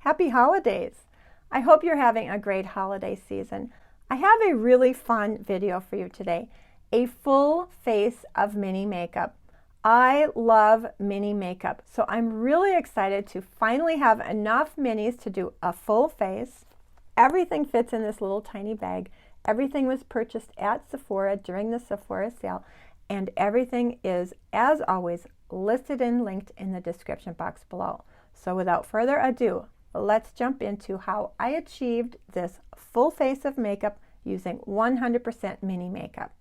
Happy holidays! I hope you're having a great holiday season. I have a really fun video for you today, a full face of mini makeup. I love mini makeup, so I'm really excited to finally have enough minis to do a full face. Everything fits in this little tiny bag. Everything was purchased at Sephora during the Sephora sale, and everything is, as always, listed and linked in the description box below. So without further ado, let's jump into how I achieved this full face of makeup using 100% mini makeup.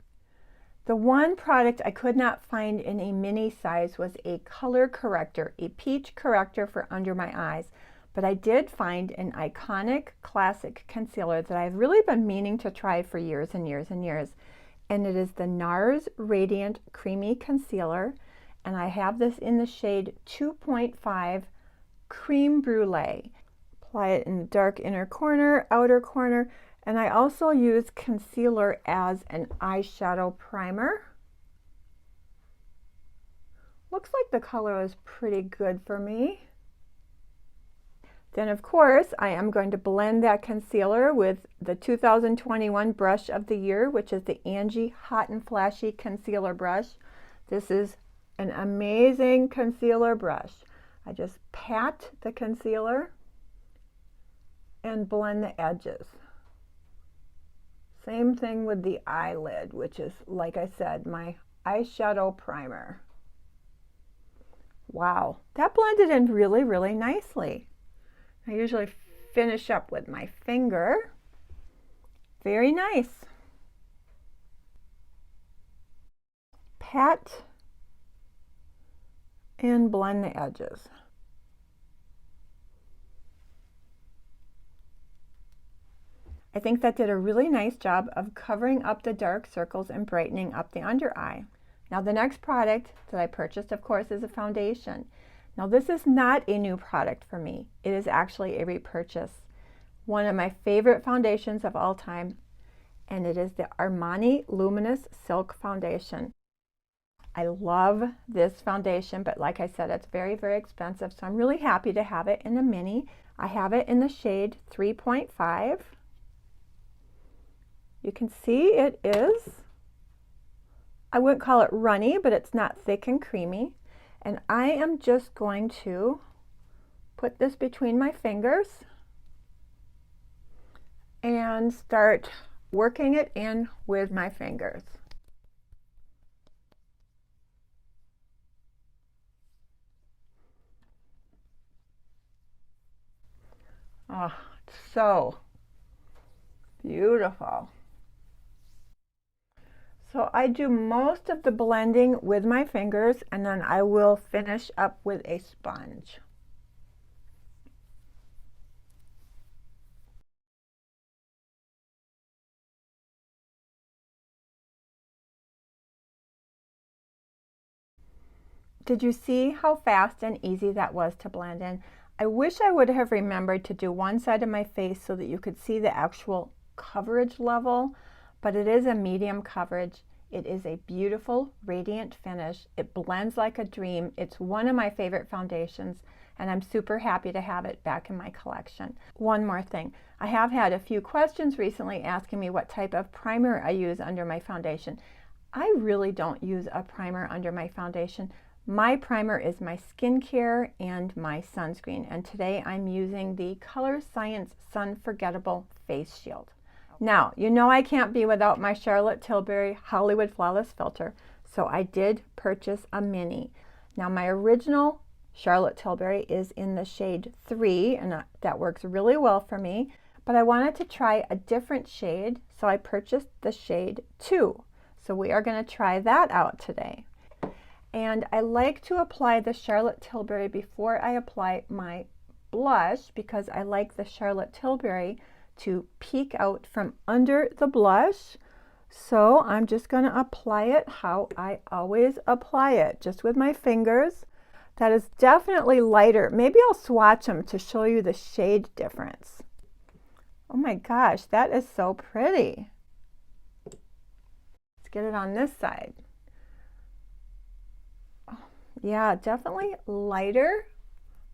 The one product I could not find in a mini size was a color corrector, a peach corrector for under my eyes. But I did find an iconic classic concealer that I've really been meaning to try for years and years and years. And it is the NARS Radiant Creamy Concealer. And I have this in the shade 2.5 Cream Brulee. Apply it in the dark inner corner, outer corner, and I also use concealer as an eyeshadow primer. Looks like the color is pretty good for me. Then of course I am going to blend that concealer with the 2021 brush of the year, which is the Angie Hot and Flashy Concealer Brush. This is an amazing concealer brush. I just pat the concealer and blend the edges. Same thing with the eyelid, which is, like I said, my eyeshadow primer. Wow, that blended in really, really nicely. I usually finish up with my finger. Very nice. Pat and blend the edges. I think that did a really nice job of covering up the dark circles and brightening up the under eye. Now the next product that I purchased, of course, is a foundation. Now this is not a new product for me. It is actually a repurchase. One of my favorite foundations of all time, and it is the Armani Luminous Silk Foundation. I love this foundation, but like I said, it's very, very expensive, so I'm really happy to have it in a mini. I have it in the shade 3.5. You can see it is, I wouldn't call it runny, but it's not thick and creamy. And I am just going to put this between my fingers and start working it in with my fingers. Oh, it's so beautiful. So I do most of the blending with my fingers, and then I will finish up with a sponge. Did you see how fast and easy that was to blend in? I wish I would have remembered to do one side of my face so that you could see the actual coverage level, but it is a medium coverage. It is a beautiful, radiant finish. It blends like a dream. It's one of my favorite foundations, and I'm super happy to have it back in my collection. One more thing. I have had a few questions recently asking me what type of primer I use under my foundation. I really don't use a primer under my foundation. My primer is my skincare and my sunscreen, and today I'm using the Color Science Sun Forgettable Face Shield. Now, you know I can't be without my Charlotte Tilbury Hollywood Flawless Filter, so I did purchase a mini. Now, my original Charlotte Tilbury is in the shade 3, and that works really well for me, but I wanted to try a different shade, so I purchased the shade 2. So we are going to try that out today. And I like to apply the Charlotte Tilbury before I apply my blush, because I like the Charlotte Tilbury to peek out from under the blush. So I'm just going to apply it how I always apply it, just with my fingers. That is definitely lighter. Maybe I'll swatch them to show you the shade difference. Oh my gosh, that is so pretty. Let's get it on this side. Yeah, definitely lighter,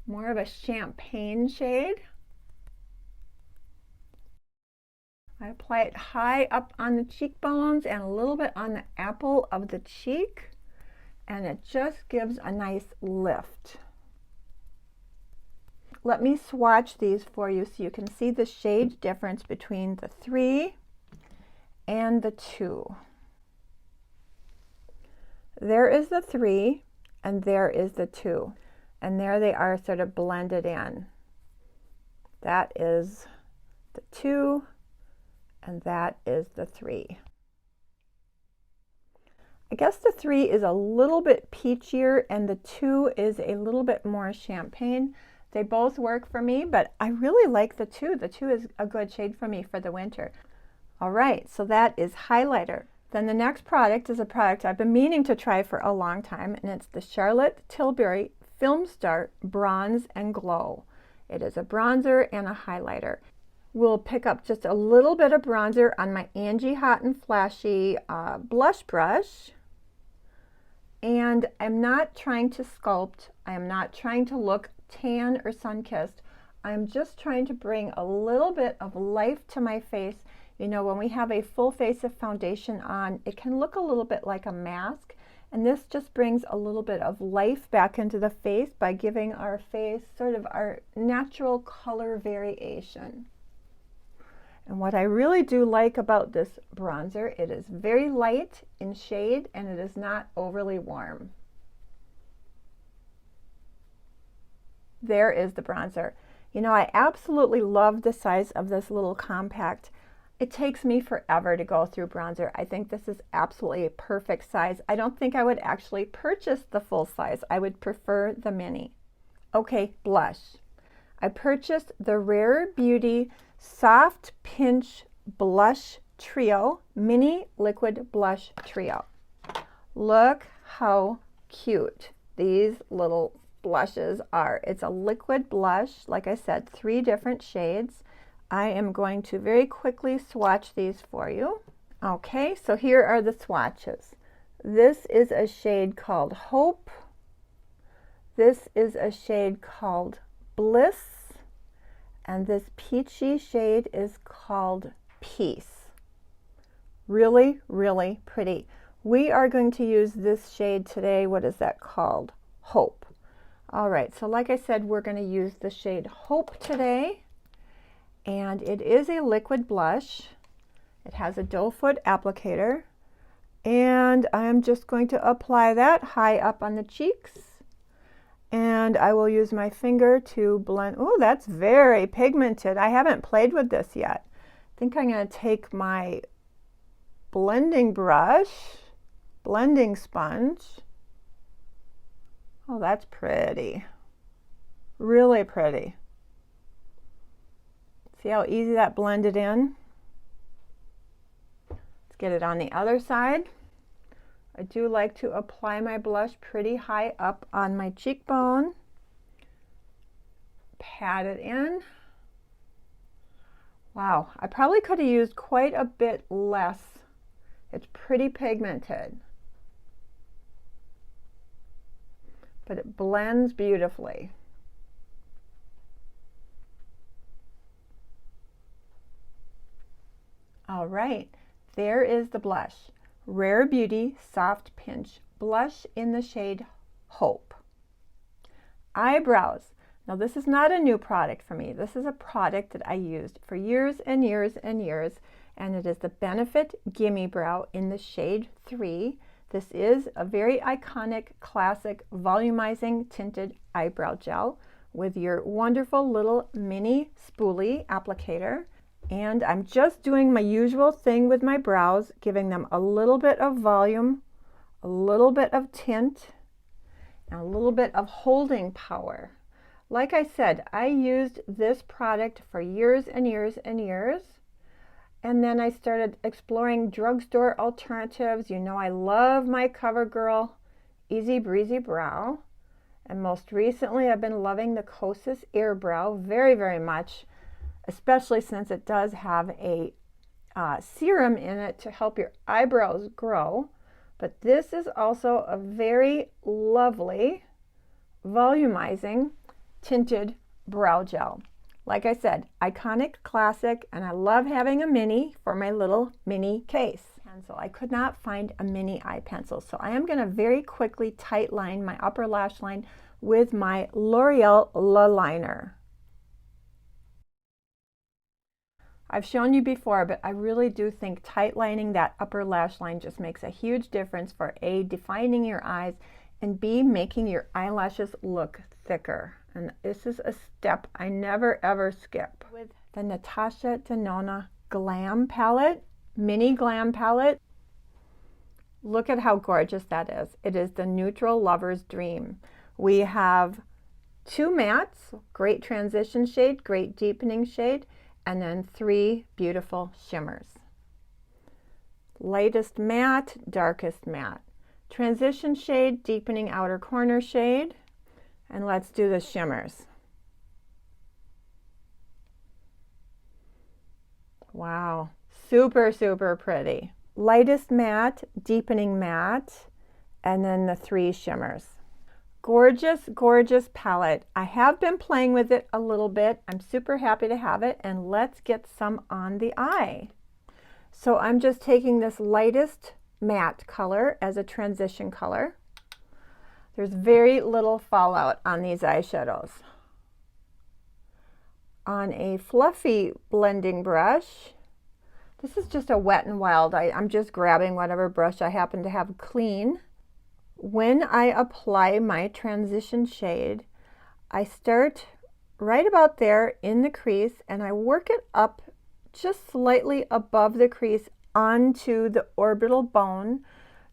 more of a champagne shade. I apply it high up on the cheekbones and a little bit on the apple of the cheek, and it just gives a nice lift. Let me swatch these for you so you can see the shade difference between the 3 and the 2. There is the 3 and there is the 2, and there they are sort of blended in. That is the 2 and that is the 3. I guess the 3 is a little bit peachier and the 2 is a little bit more champagne. They both work for me, but I really like the 2. The 2 is a good shade for me for the winter. All right, so that is highlighter. Then the next product is a product I've been meaning to try for a long time, and it's the Charlotte Tilbury Film Star Bronze and Glow. It is a bronzer and a highlighter. We'll pick up just a little bit of bronzer on my Angie Hot and Flashy blush brush. And I'm not trying to sculpt. I am not trying to look tan or sun-kissed. I'm just trying to bring a little bit of life to my face. You know, when we have a full face of foundation on, it can look a little bit like a mask. And this just brings a little bit of life back into the face by giving our face sort of our natural color variation. And what I really do like about this bronzer, it is very light in shade and it is not overly warm. There is the bronzer. You know, I absolutely love the size of this little compact. It takes me forever to go through bronzer. I think this is absolutely a perfect size. I don't think I would actually purchase the full size. I would prefer the mini. Okay, blush. I purchased the Rare Beauty Soft Pinch Blush Trio, Mini Liquid Blush Trio. Look how cute these little blushes are. It's a liquid blush, like I said, 3 different shades. I am going to very quickly swatch these for you. Okay, so here are the swatches. This is a shade called Hope. This is a shade called Bliss. And this peachy shade is called Peace. Really, really pretty. We are going to use this shade today. What is that called? Hope. All right, so like I said, we're going to use the shade Hope today. And it is a liquid blush. It has a doe foot applicator. And I'm just going to apply that high up on the cheeks. And I will use my finger to blend. Oh, that's very pigmented. I haven't played with this yet. I think I'm going to take my blending brush, blending sponge. Oh, that's pretty. Really pretty. See how easy that blended in? Let's get it on the other side. I do like to apply my blush pretty high up on my cheekbone. Pat it in. Wow, I probably could have used quite a bit less. It's pretty pigmented, but it blends beautifully. All right, there is the blush. Rare Beauty Soft Pinch Blush in the shade Hope. Eyebrows. Now this is not a new product for me. This is a product that I used for years and years and years, and it is the Benefit Gimme Brow in the shade 3. This is a very iconic, classic, volumizing tinted eyebrow gel with your wonderful little mini spoolie applicator. And I'm just doing my usual thing with my brows, giving them a little bit of volume, a little bit of tint, and a little bit of holding power. Like I said, I used this product for years and years and years. And then I started exploring drugstore alternatives. You know, I love my CoverGirl Easy Breezy Brow. And most recently, I've been loving the Kosas Air Brow very, very much, especially since it does have a serum in it to help your eyebrows grow. But this is also a very lovely, volumizing, tinted brow gel. Like I said, iconic, classic, and I love having a mini for my little mini case. Pencil. I could not find a mini eye pencil, so I am going to very quickly tight line my upper lash line with my L'Oreal La Liner. I've shown you before, but I really do think tight lining that upper lash line just makes a huge difference for A, defining your eyes, and B, making your eyelashes look thicker. And this is a step I never ever skip. With the Natasha Denona Glam palette, mini glam palette. Look at how gorgeous that is. It is the neutral lover's dream. We have 2 mattes, great transition shade, great deepening shade, and then 3 beautiful shimmers. Lightest matte, darkest matte. Transition shade, deepening outer corner shade, and let's do the shimmers. Wow, super, super pretty. Lightest matte, deepening matte, and then the 3 shimmers. Gorgeous, gorgeous palette. I have been playing with it a little bit. I'm super happy to have it, and let's get some on the eye. So I'm just taking this lightest matte color as a transition color. There's very little fallout on these eyeshadows. On a fluffy blending brush, this is just a Wet n Wild. I'm just grabbing whatever brush I happen to have clean. When I apply my transition shade, I start right about there in the crease and I work it up just slightly above the crease onto the orbital bone,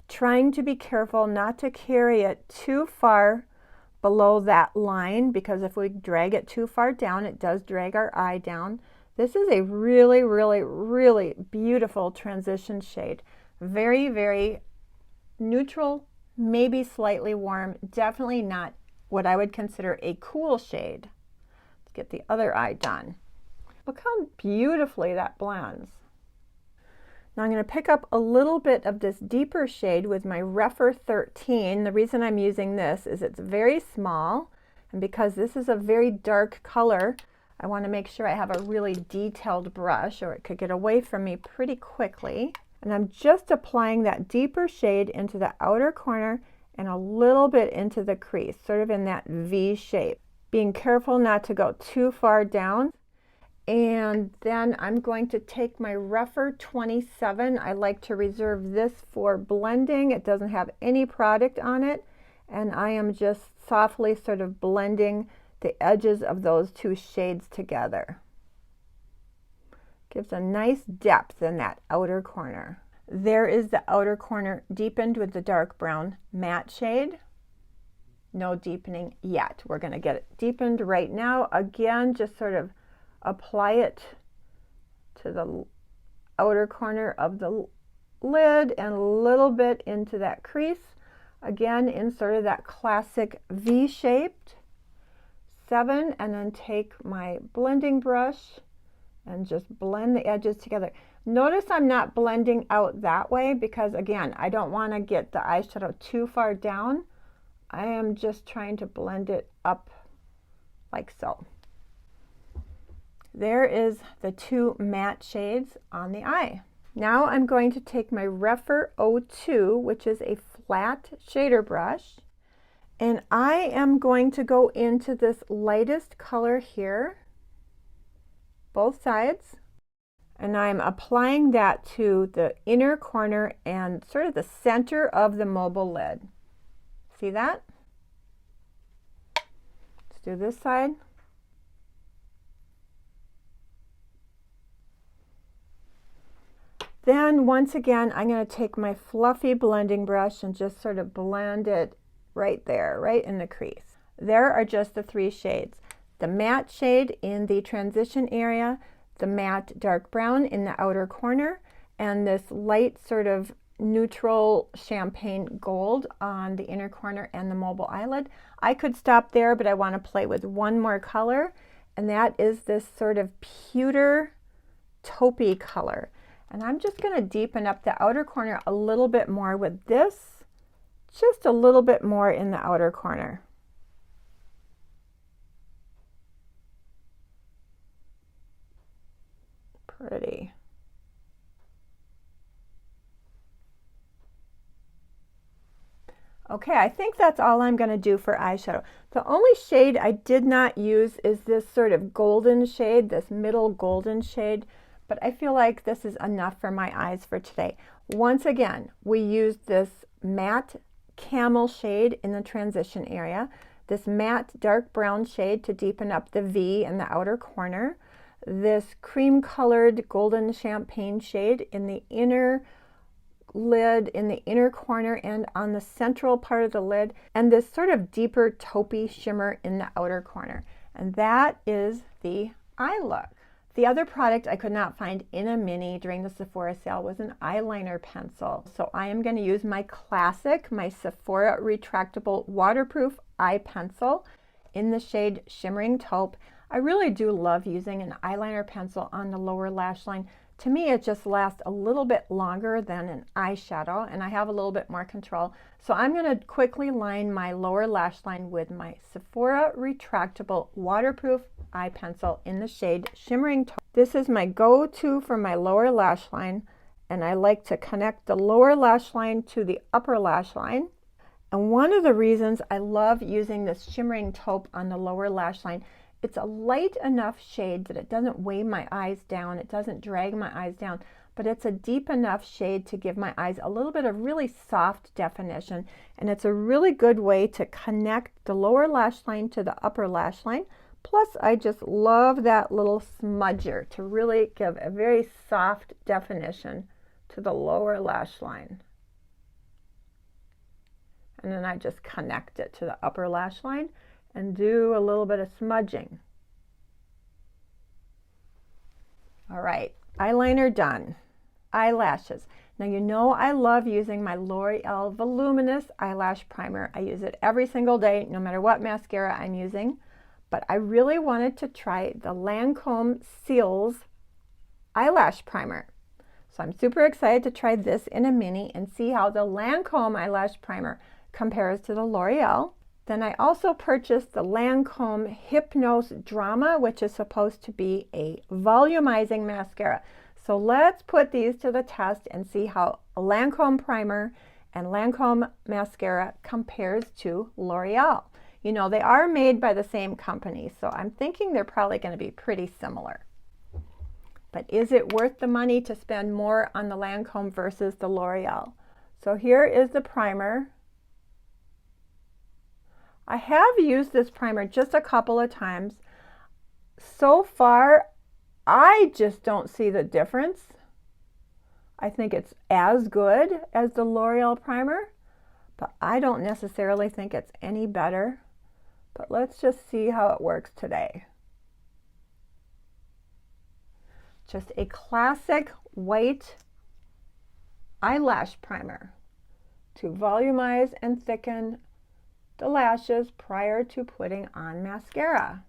trying to be careful not to carry it too far below that line, because if we drag it too far down, it does drag our eye down. This is a really, really, really beautiful transition shade. Very, very neutral, maybe slightly warm, definitely not what I would consider a cool shade. Let's get the other eye done. Look how beautifully that blends. Now I'm going to pick up a little bit of this deeper shade with my Rephr 13. The reason I'm using this is it's very small, and because this is a very dark color, I want to make sure I have a really detailed brush or it could get away from me pretty quickly. And I'm just applying that deeper shade into the outer corner and a little bit into the crease, sort of in that V shape. Being careful not to go too far down. And then I'm going to take my Rephr 27. I like to reserve this for blending. It doesn't have any product on it. And I am just softly sort of blending the edges of those 2 shades together. Gives a nice depth in that outer corner. There is the outer corner deepened with the dark brown matte shade. No deepening yet. We're going to get it deepened right now. Again, just sort of apply it to the outer corner of the lid and a little bit into that crease. Again, in sort of that classic V-shaped 7, and then take my blending brush and just blend the edges together. Notice I'm not blending out that way because, again, I don't want to get the eyeshadow too far down. I am just trying to blend it up like so. There is the 2 matte shades on the eye. Now I'm going to take my Rephr 02, which is a flat shader brush, and I am going to go into this lightest color here, both sides, and I'm applying that to the inner corner and sort of the center of the mobile lid. See that? Let's do this side. Then once again, I'm going to take my fluffy blending brush and just sort of blend it right there, right in the crease. There are just the 3 shades. The matte shade in the transition area, the matte dark brown in the outer corner, and this light sort of neutral champagne gold on the inner corner and the mobile eyelid. I could stop there, but I want to play with one more color, and that is this sort of pewter taupey color. And I'm just going to deepen up the outer corner a little bit more with this, just a little bit more in the outer corner. pretty. Okay, I think that's all I'm going to do for eyeshadow. The only shade I did not use is this sort of golden shade, this middle golden shade, but I feel like this is enough for my eyes for today. Once again, we used this matte camel shade in the transition area, this matte dark brown shade to deepen up the V in the outer corner, this cream colored golden champagne shade in the inner lid, in the inner corner and on the central part of the lid, and this sort of deeper taupey shimmer in the outer corner. And that is the eye look. The other product I could not find in a mini during the Sephora sale was an eyeliner pencil. So I am going to use my classic, my Sephora retractable waterproof eye pencil in the shade Shimmering Taupe. I really do love using an eyeliner pencil on the lower lash line. To me, it just lasts a little bit longer than an eyeshadow, and I have a little bit more control. So I'm going to quickly line my lower lash line with my Sephora retractable waterproof eye pencil in the shade Shimmering Taupe. This is my go-to for my lower lash line, and I like to connect the lower lash line to the upper lash line. And one of the reasons I love using this Shimmering Taupe on the lower lash line, it's a light enough shade that it doesn't weigh my eyes down, it doesn't drag my eyes down, but it's a deep enough shade to give my eyes a little bit of really soft definition, and it's a really good way to connect the lower lash line to the upper lash line. Plus, I just love that little smudger to really give a very soft definition to the lower lash line. And then I just connect it to the upper lash line and do a little bit of smudging. All right, eyeliner done. Eyelashes. Now you know I love using my L'Oreal Voluminous Eyelash Primer. I use it every single day, no matter what mascara I'm using. But I really wanted to try the Lancome Seals Eyelash Primer. So I'm super excited to try this in a mini and see how the Lancome Eyelash Primer compares to the L'Oreal. Then I also purchased the Lancome Hypnose Drama, which is supposed to be a volumizing mascara. So let's put these to the test and see how Lancome Primer and Lancome Mascara compares to L'Oreal. You know, they are made by the same company, so I'm thinking they're probably going to be pretty similar. But is it worth the money to spend more on the Lancome versus the L'Oreal? So here is the primer. I have used this primer just a couple of times. So far, I just don't see the difference. I think it's as good as the L'Oreal primer, but I don't necessarily think it's any better. But let's just see how it works today. Just a classic white eyelash primer to volumize and thicken the lashes prior to putting on mascara.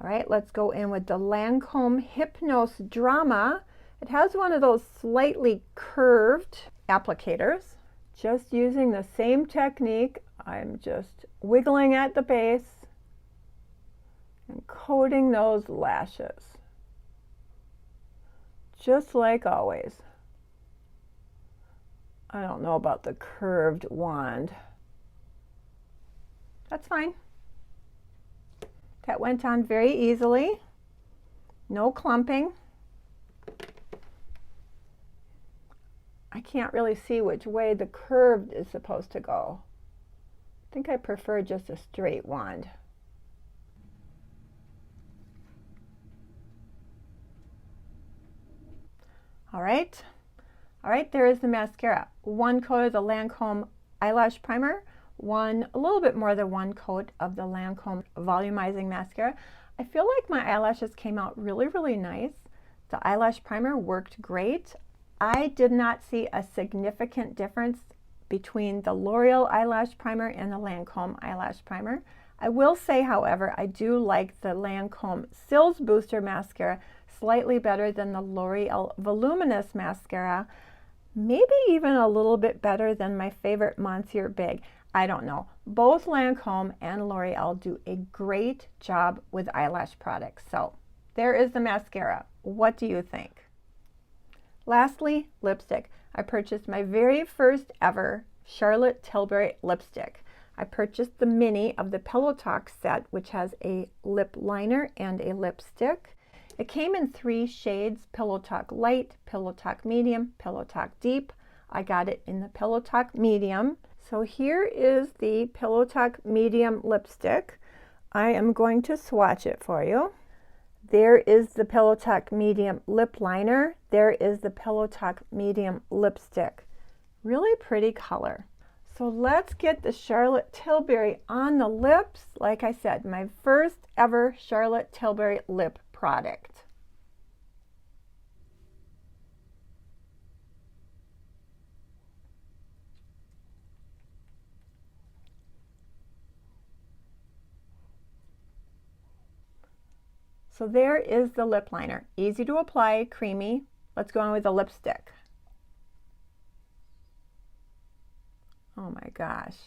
All right, let's go in with the Lancome Hypnose Drama. It has one of those slightly curved applicators. Just using the same technique, I'm just wiggling at the base and coating those lashes. Just like always. I don't know about the curved wand. That's fine. That went on very easily. No clumping. I can't really see which way the curved is supposed to go. I think I prefer just a straight wand. All right, there is the mascara. One coat of the Lancome Eyelash Primer, a little bit more than one coat of the Lancome Volumizing Mascara. I feel like my eyelashes came out really, really nice. The eyelash primer worked great. I did not see a significant difference between the L'Oreal Eyelash Primer and the Lancome Eyelash Primer. I will say, however, I do like the Lancome Sills Booster Mascara slightly better than the L'Oreal Voluminous Mascara, maybe even a little bit better than my favorite Monsieur Big. I don't know. Both Lancome and L'Oreal do a great job with eyelash products. So there is the mascara. What do you think? Lastly, lipstick. I purchased my very first ever Charlotte Tilbury lipstick. I purchased the mini of the Pillow Talk set, which has a lip liner and a lipstick. It came in 3 shades, Pillow Talk Light, Pillow Talk Medium, Pillow Talk Deep. I got it in the Pillow Talk Medium. So here is the Pillow Talk Medium lipstick. I am going to swatch it for you. There is the Pillow Talk Medium lip liner. There is the Pillow Talk Medium lipstick. Really pretty color. So let's get the Charlotte Tilbury on the lips. Like I said, my first ever Charlotte Tilbury lip product. So there is the lip liner. Easy to apply, creamy. Let's go on with the lipstick. Oh my gosh.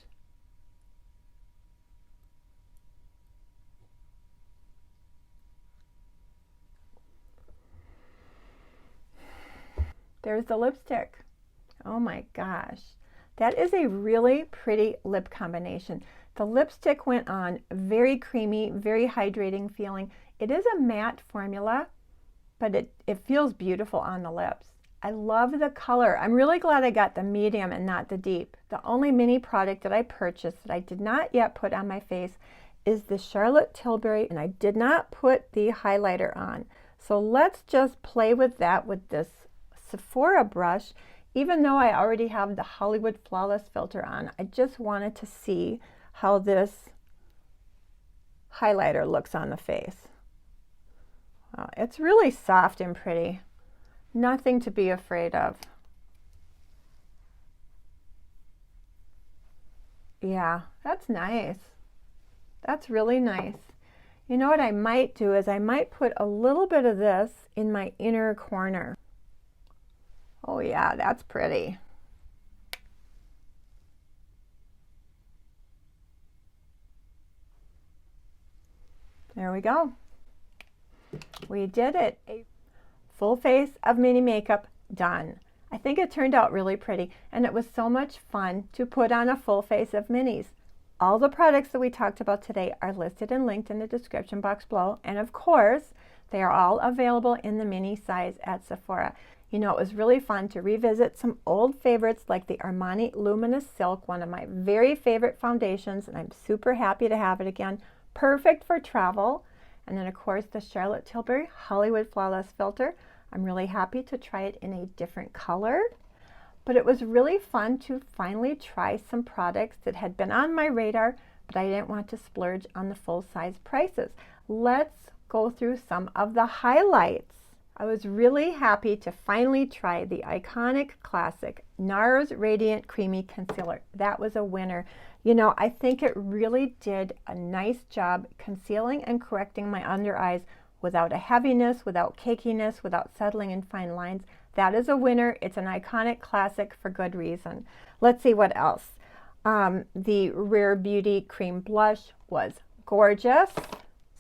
There's the lipstick. Oh my gosh. That is a really pretty lip combination. The lipstick went on very creamy, very hydrating feeling. It is a matte formula, but it feels beautiful on the lips. I love the color. I'm really glad I got the medium and not the deep. The only mini product that I purchased that I did not yet put on my face is the Charlotte Tilbury, and I did not put the highlighter on. So let's just play with that with this Sephora brush. Even though I already have the Hollywood Flawless filter on, I just wanted to see how this highlighter looks on the face. It's really soft and pretty. Nothing to be afraid of. Yeah, that's nice. That's really nice. You know what I might do is I might put a little bit of this in my inner corner. Oh yeah, that's pretty. There we go. We did it. A full face of mini makeup done. I think it turned out really pretty, and it was so much fun to put on a full face of minis. All the products that we talked about today are listed and linked in the description box below, and of course, they are all available in the mini size at Sephora. You know, it was really fun to revisit some old favorites like the Armani Luminous Silk, one of my very favorite foundations, and I'm super happy to have it again. Perfect for travel. And then of course the Charlotte Tilbury Hollywood Flawless filter. I'm really happy to try it in a different color. But it was really fun to finally try some products that had been on my radar, but I didn't want to splurge on the full-size prices. Let's go through some of the highlights. I was really happy to finally try the iconic classic NARS Radiant Creamy Concealer. That was a winner. You know, I think it really did a nice job concealing and correcting my under eyes without a heaviness, without cakiness, without settling in fine lines. That is a winner. It's an iconic classic for good reason. Let's see what else. The Rare Beauty Cream Blush was gorgeous.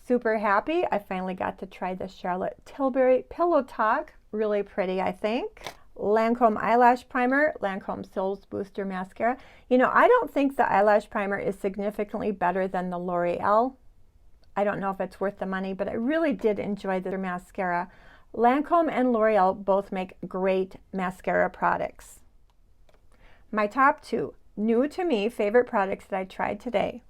Super happy. I finally got to try the Charlotte Tilbury Pillow Talk. Really pretty, I think. Lancome Eyelash Primer, Lancome Soul's Booster Mascara. You know, I don't think the eyelash primer is significantly better than the L'Oreal. I don't know if it's worth the money, but I really did enjoy the mascara. Lancome and L'Oreal both make great mascara products. My top 2 new to me favorite products that I tried today.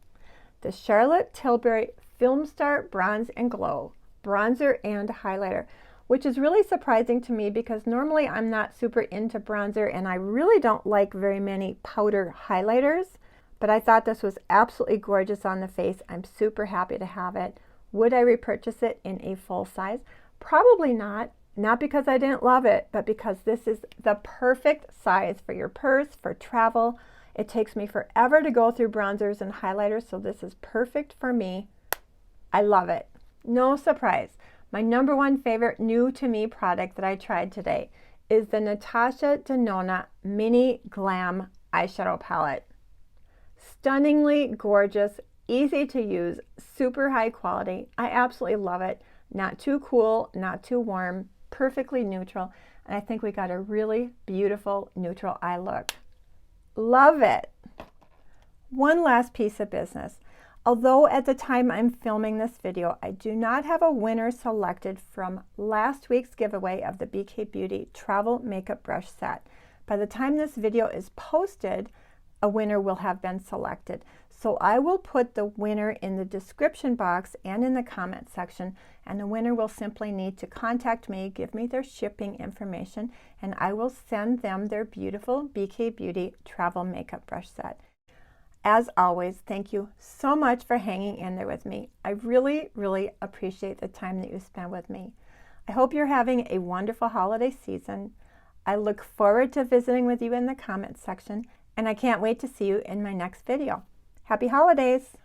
The Charlotte Tilbury Film Star Bronze and Glow bronzer and highlighter, which is really surprising to me because normally I'm not super into bronzer and I really don't like very many powder highlighters, but I thought this was absolutely gorgeous on the face. I'm super happy to have it. Would I repurchase it in a full size? Probably not. Not because I didn't love it, but because this is the perfect size for your purse, for travel. It takes me forever to go through bronzers and highlighters, so this is perfect for me. I love it. No surprise. My number 1 favorite new to me product that I tried today is the Natasha Denona Mini Glam Eyeshadow Palette. Stunningly gorgeous, easy to use, super high quality. I absolutely love it. Not too cool, not too warm, perfectly neutral. And I think we got a really beautiful neutral eye look. Love it. One last piece of business. Although at the time I'm filming this video, I do not have a winner selected from last week's giveaway of the BK Beauty Travel Makeup Brush Set. By the time this video is posted, a winner will have been selected. So I will put the winner in the description box and in the comment section, and the winner will simply need to contact me, give me their shipping information, and I will send them their beautiful BK Beauty Travel Makeup Brush Set. As always, thank you so much for hanging in there with me. I really, really appreciate the time that you spend with me. I hope you're having a wonderful holiday season. I look forward to visiting with you in the comments section, and I can't wait to see you in my next video. Happy holidays!